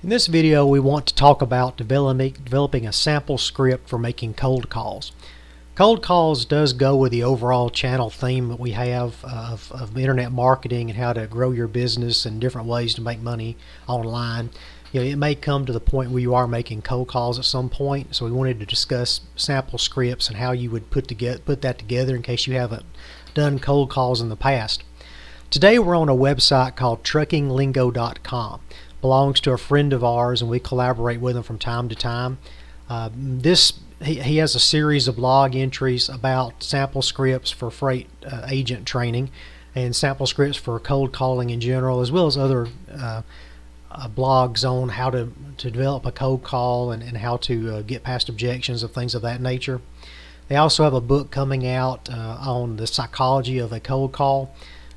In this video, we want to talk about developing a sample script for making cold calls. Cold calls does go with the overall channel theme that we have of internet marketing and how to grow your business and different ways to make money online. It may come to the point where you are making cold calls at some point, so we wanted to discuss sample scripts and how you would put that together in case you haven't done cold calls in the past. Today we're on a website called TruckingLingo.com. Belongs to a friend of ours, and we collaborate with him from time to time. He has a series of blog entries about sample scripts for freight agent training and sample scripts for cold calling in general, as well as other blogs on how to develop a cold call and how to get past objections and things of that nature. They also have a book coming out on the psychology of a cold call.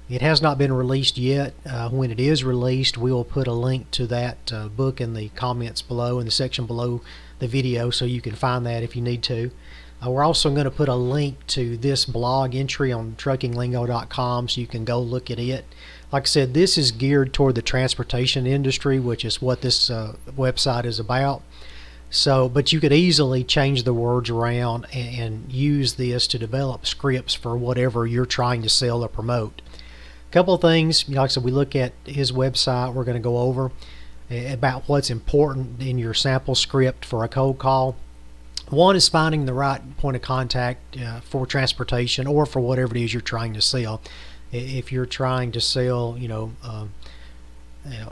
It has not been released yet. When it is released, we will put a link to that book in the comments below, in the section below the video, so you can find that if you need to. We're also going to put a link to this blog entry on TruckingLingo.com so you can go look at it. Like I said, this is geared toward the transportation industry, which is what this website is about. But you could easily change the words around and use this to develop scripts for whatever you're trying to sell or promote. Couple of things, like I said, we look at his website. We're going to go over about what's important in your sample script for a cold call. One is finding the right point of contact for transportation or for whatever it is you're trying to sell. If you're trying to sell,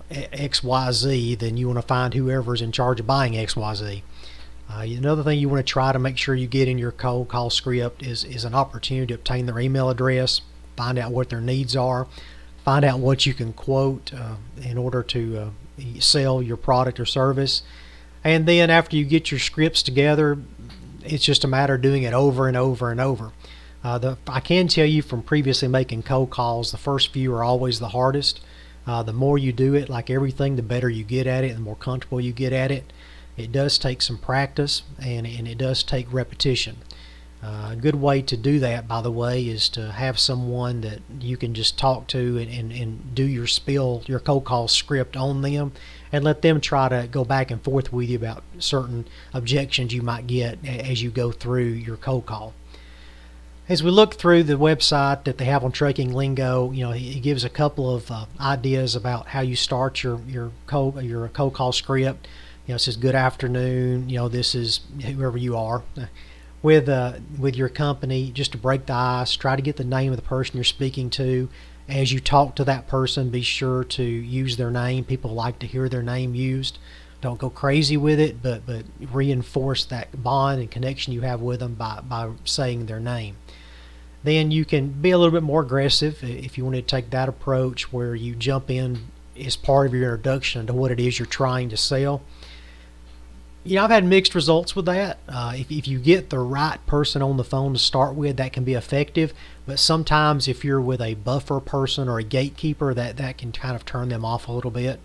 XYZ, then you want to find whoever's in charge of buying XYZ. Another thing you want to try to make sure you get in your cold call script is an opportunity to obtain their email address. Find out what their needs are, find out what you can quote in order to sell your product or service. And then after you get your scripts together, it's just a matter of doing it over and over and over. I can tell you from previously making cold calls, the first few are always the hardest. The more you do it, like everything, the better you get at it, the more comfortable you get at it. It does take some practice, and it does take repetition. A good way to do that, by the way, is to have someone that you can just talk to and do your cold call script on them, and let them try to go back and forth with you about certain objections you might get as you go through your cold call. As we look through the website that they have on Trucking Lingo, he gives a couple of ideas about how you start your cold call script. It says, "Good afternoon. This is whoever you are." With your company, just to break the ice, try to get the name of the person you're speaking to. As you talk to that person, be sure to use their name. People like to hear their name used. Don't go crazy with it, but reinforce that bond and connection you have with them by saying their name. Then you can be a little bit more aggressive if you want to take that approach where you jump in as part of your introduction to what it is you're trying to sell. I've had mixed results with that. If you get the right person on the phone to start with, that can be effective. But sometimes if you're with a buffer person or a gatekeeper, that can kind of turn them off a little bit.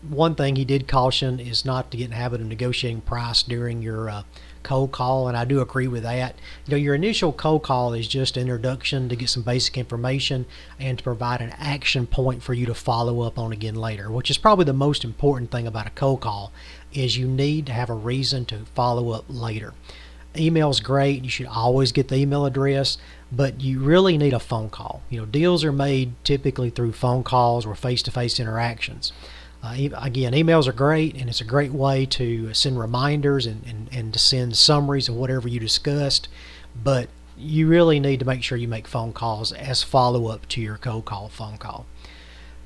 One thing he did caution is not to get in the habit of negotiating price during your cold call, and I do agree with that. Your initial cold call is just an introduction to get some basic information and to provide an action point for you to follow up on again later, which is probably the most important thing about a cold call, is you need to have a reason to follow up later. Email's great. You should always get the email address, but you really need a phone call. Deals are made typically through phone calls or face-to-face interactions. Again, emails are great, and it's a great way to send reminders and to send summaries of whatever you discussed, but you really need to make sure you make phone calls as follow-up to your cold call phone call.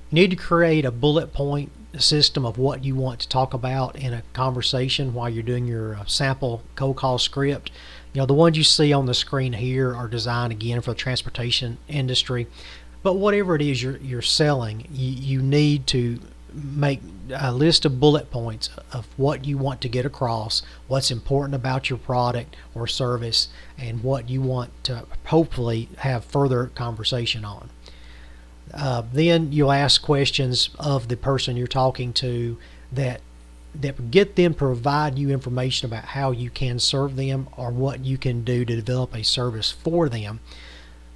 You need to create a bullet point system of what you want to talk about in a conversation while you're doing your sample cold call script. The ones you see on the screen here are designed again for the transportation industry, but whatever it is you're selling, you need to make a list of bullet points of what you want to get across, what's important about your product or service, and what you want to hopefully have further conversation on. Then you'll ask questions of the person you're talking to that get them to provide you information about how you can serve them or what you can do to develop a service for them.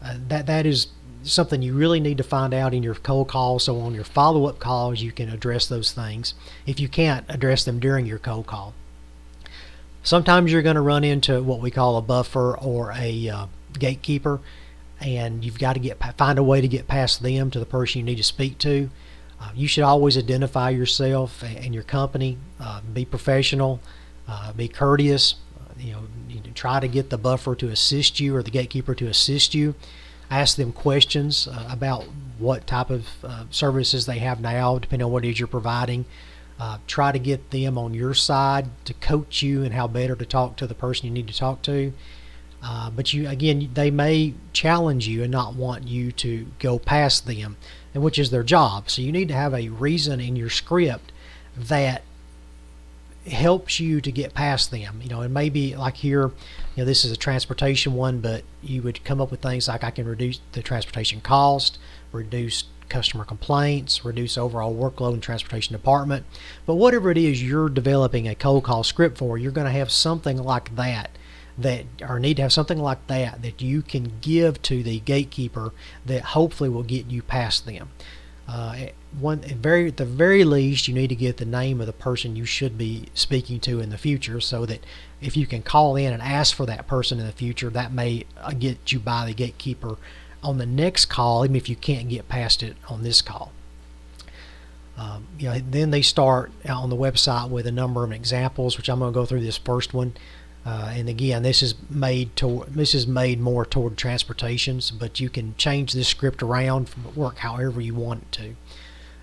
That is something you really need to find out in your cold call, so on your follow-up calls you can address those things if you can't address them during your cold call. Sometimes you're going to run into what we call a buffer or a gatekeeper, and you've got to find a way to get past them to the person you need to speak to. You should always identify yourself and your company. Be professional, be courteous. You try to get the buffer to assist you or the gatekeeper to assist you. Ask them questions about what type of services they have now, depending on what it is you're providing. Try to get them on your side to coach you and how better to talk to the person you need to talk to. But they may challenge you and not want you to go past them, and which is their job. So you need to have a reason in your script that helps you to get past them. And maybe like here, this is a transportation one, but you would come up with things like, I can reduce the transportation cost, reduce customer complaints, reduce overall workload in the transportation department. But whatever it is you're developing a cold call script for, you're going to have something like that or need to have something like that you can give to the gatekeeper that hopefully will get you past them. At the very least, you need to get the name of the person you should be speaking to in the future, so that if you can call in and ask for that person in the future, that may get you by the gatekeeper on the next call, even if you can't get past it on this call. Then they start on the website with a number of examples, which I'm going to go through this first one. And again, this is made more toward transportations, but you can change this script around, work however you want it to.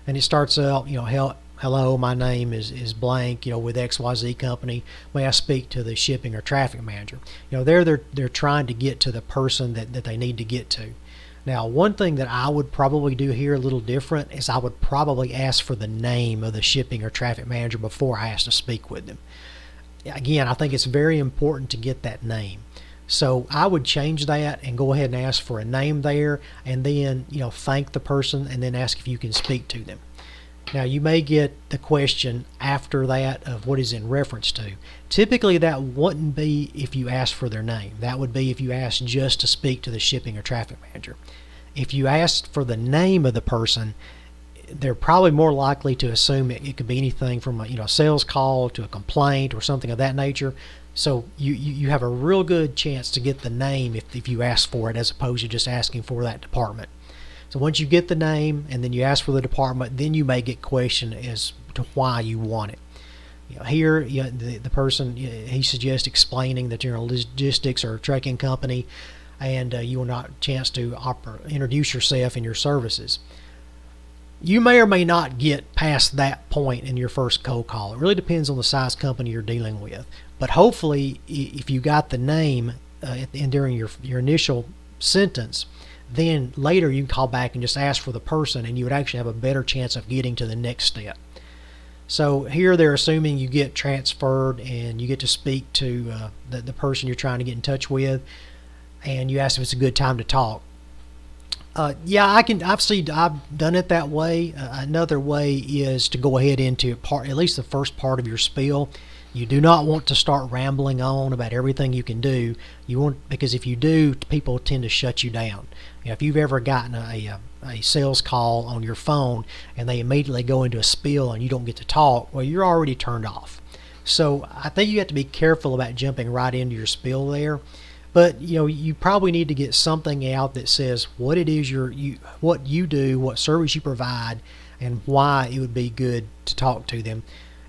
And it starts out, hello, my name is blank, with XYZ company. May I speak to the shipping or traffic manager? They're trying to get to the person that they need to get to. Now, one thing that I would probably do here a little different is I would probably ask for the name of the shipping or traffic manager before I ask to speak with them. Again, I think it's very important to get that name. So I would change that and go ahead and ask for a name there, and then thank the person and then ask if you can speak to them. Now, you may get the question after that of what is in reference to. Typically that wouldn't be if you ask for their name. That would be if you asked just to speak to the shipping or traffic manager. If you asked for the name of the person, they're probably more likely to assume it could be anything from a sales call to a complaint or something of that nature. So you have a real good chance to get the name if you ask for it, as opposed to just asking for that department. So once you get the name and then you ask for the department, then you may get questioned as to why you want it. Here, the person, he suggests explaining that you're a logistics or a trucking company, and you want a chance to introduce yourself and your services. You may or may not get past that point in your first cold call. It really depends on the size company you're dealing with. But hopefully, if you got the name during your initial sentence, then later you can call back and just ask for the person, and you would actually have a better chance of getting to the next step. So here they're assuming you get transferred and you get to speak to the person you're trying to get in touch with, and you ask if it's a good time to talk. I've done it that way. Another way is to go ahead into at least the first part of your spiel. You do not want to start rambling on about everything you can do. Because if you do, people tend to shut you down. If you've ever gotten a sales call on your phone and they immediately go into a spiel and you don't get to talk, well, you're already turned off. So I think you have to be careful about jumping right into your spiel there. But you probably need to get something out that says what it is what you do, what service you provide, and why it would be good to talk to them,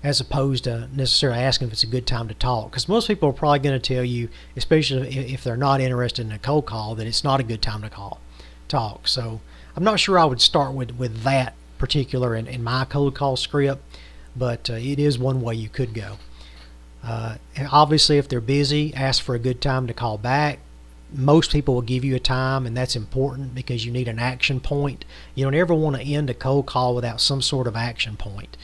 as opposed to necessarily asking if it's a good time to talk. Because most people are probably going to tell you, especially if they're not interested in a cold call, that it's not a good time to talk. So I'm not sure I would start with that particular in my cold call script, but it is one way you could go. And obviously, if they're busy, ask for a good time to call back. Most people will give you a time, and that's important because you need an action point. You don't ever want to end a cold call without some sort of action point.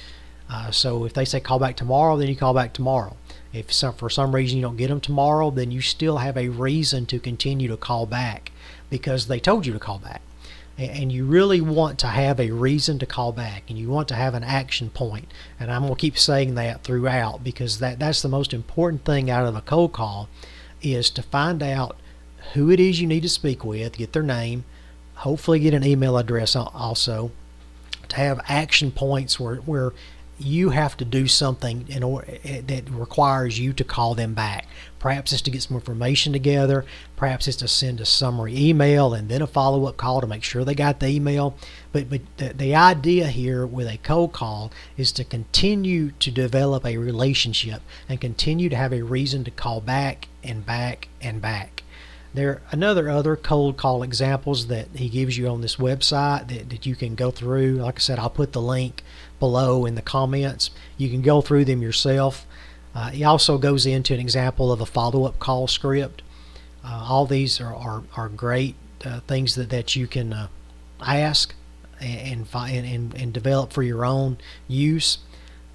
So if they say call back tomorrow, then you call back tomorrow. If for some reason you don't get them tomorrow, then you still have a reason to continue to call back because they told you to call back. And you really want to have a reason to call back, and you want to have an action point. And I'm going to keep saying that throughout, because that's the most important thing out of a cold call, is to find out who it is you need to speak with, get their name, hopefully get an email address also, to have action points where you have to do something in order that requires you to call them back. Perhaps it's to get some information together, perhaps it's to send a summary email and then a follow-up call to make sure they got the email. But the idea here with a cold call is to continue to develop a relationship and continue to have a reason to call back and back and back. There are other cold call examples that he gives you on this website that you can go through. Like I said, I'll put the link below in the comments. You can go through them yourself. He also goes into an example of a follow-up call script. All these are great things that you can ask and develop for your own use.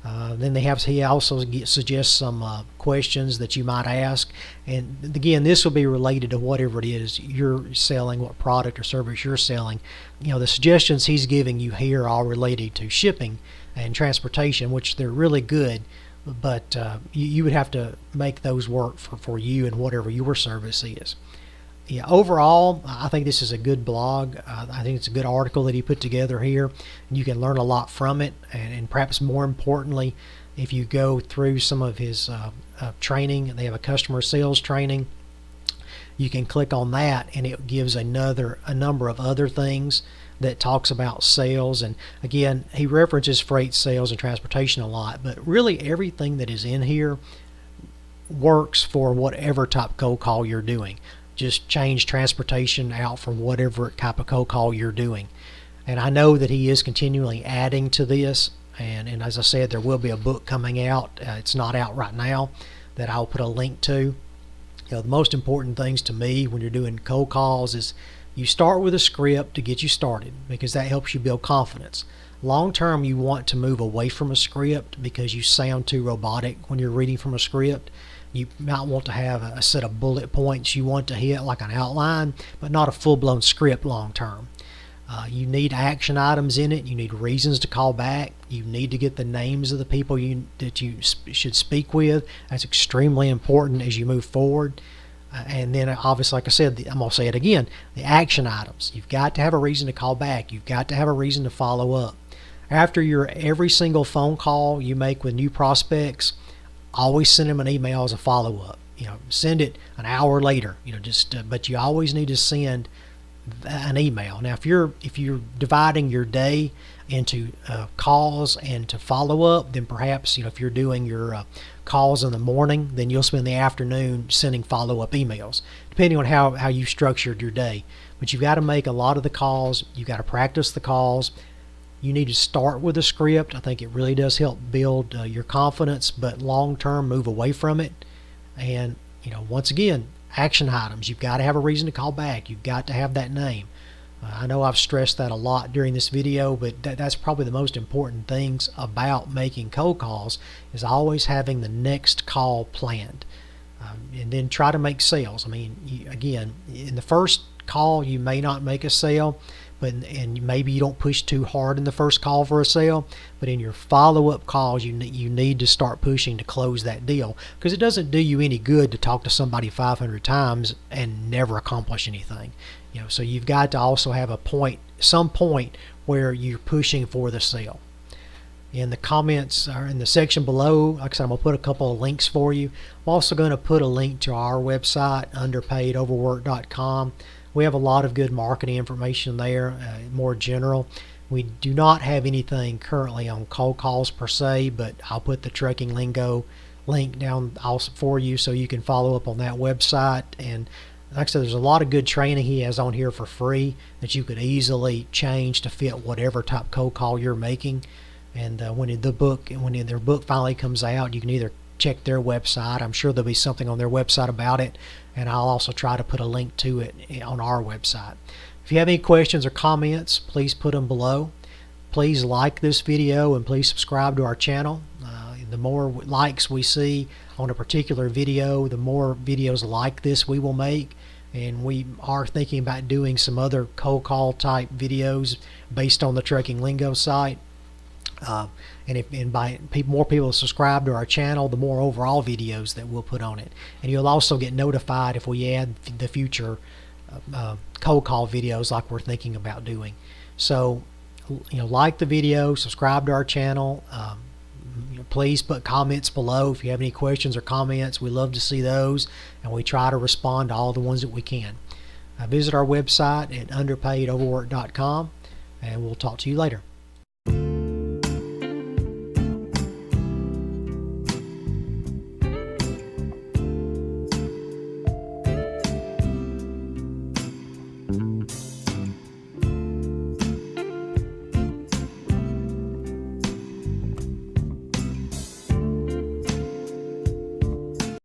Then he also suggests some questions that you might ask, and again, this will be related to whatever it is you're selling, what product or service you're selling. The suggestions he's giving you here are all related to shipping and transportation, which they're really good, but you would have to make those work for you and whatever your service is. Yeah, overall, I think this is a good blog. I think it's a good article that he put together here. You can learn a lot from it, and perhaps more importantly, if you go through some of his training, they have a customer sales training, you can click on that and it gives a number of other things that talks about sales. And again, he references freight, sales, and transportation a lot, but really everything that is in here works for whatever type of cold call you're doing. Just change transportation out from whatever type of cold call you're doing. And I know that he is continually adding to this, and as I said, there will be a book coming out. It's not out right now, that I'll put a link to. The most important things to me when you're doing cold calls is you start with a script to get you started, because that helps you build confidence. Long term, you want to move away from a script because you sound too robotic when you're reading from a script. You might want to have a set of bullet points you want to hit, like an outline, but not a full-blown script long term. You need action items in it. You need reasons to call back. You need to get the names of the people that you should speak with. That's extremely important as you move forward. And then obviously, like I said, I'm going to say it again, the action items. You've got to have a reason to call back. You've got to have a reason to follow up. After every single phone call you make with new prospects, always send them an email as a follow-up. Send it an hour later. But you always need to send an email. Now, if you're dividing your day into calls and to follow up, then perhaps if you're doing your calls in the morning, then you'll spend the afternoon sending follow-up emails, depending on how you structured your day. But you've got to make a lot of the calls. You've got to practice the calls. You need to start with a script. I think it really does help build your confidence, but long term, move away from it. And once again, action items. You've got to have a reason to call back. You've got to have that name. I know I've stressed that a lot during this video, but that's probably the most important things about making cold calls, is always having the next call planned. And then try to make sales. I mean, again, in the first call, you may not make a sale, and maybe you don't push too hard in the first call for a sale, but in your follow-up calls, you need to start pushing to close that deal, because it doesn't do you any good to talk to somebody 500 times and never accomplish anything. So you've got to also have some point where you're pushing for the sale. In the comments or in the section below, like I said, I'm going to put a couple of links for you. I'm also going to put a link to our website, underpaidoverwork.com. We have a lot of good marketing information there, more general. We do not have anything currently on cold calls per se, but I'll put the TruckingLingo link down also for you so you can follow up on that website. And like I said, there's a lot of good training he has on here for free that you could easily change to fit whatever type cold call you're making. And when their book finally comes out, you can either check their website. I'm sure there'll be something on their website about it, and I'll also try to put a link to it on our website. If you have any questions or comments, please put them below. Please like this video and please subscribe to our channel. The more likes we see on a particular video, the more videos like this we will make. And we are thinking about doing some other cold call type videos based on the TruckingLingo site. And by more people subscribe to our channel, the more overall videos that we'll put on it. And you'll also get notified if we add the future cold call videos like we're thinking about doing. So, like the video, subscribe to our channel. Please put comments below if you have any questions or comments. We love to see those, and we try to respond to all the ones that we can. Visit our website at underpaidoverwork.com, and we'll talk to you later.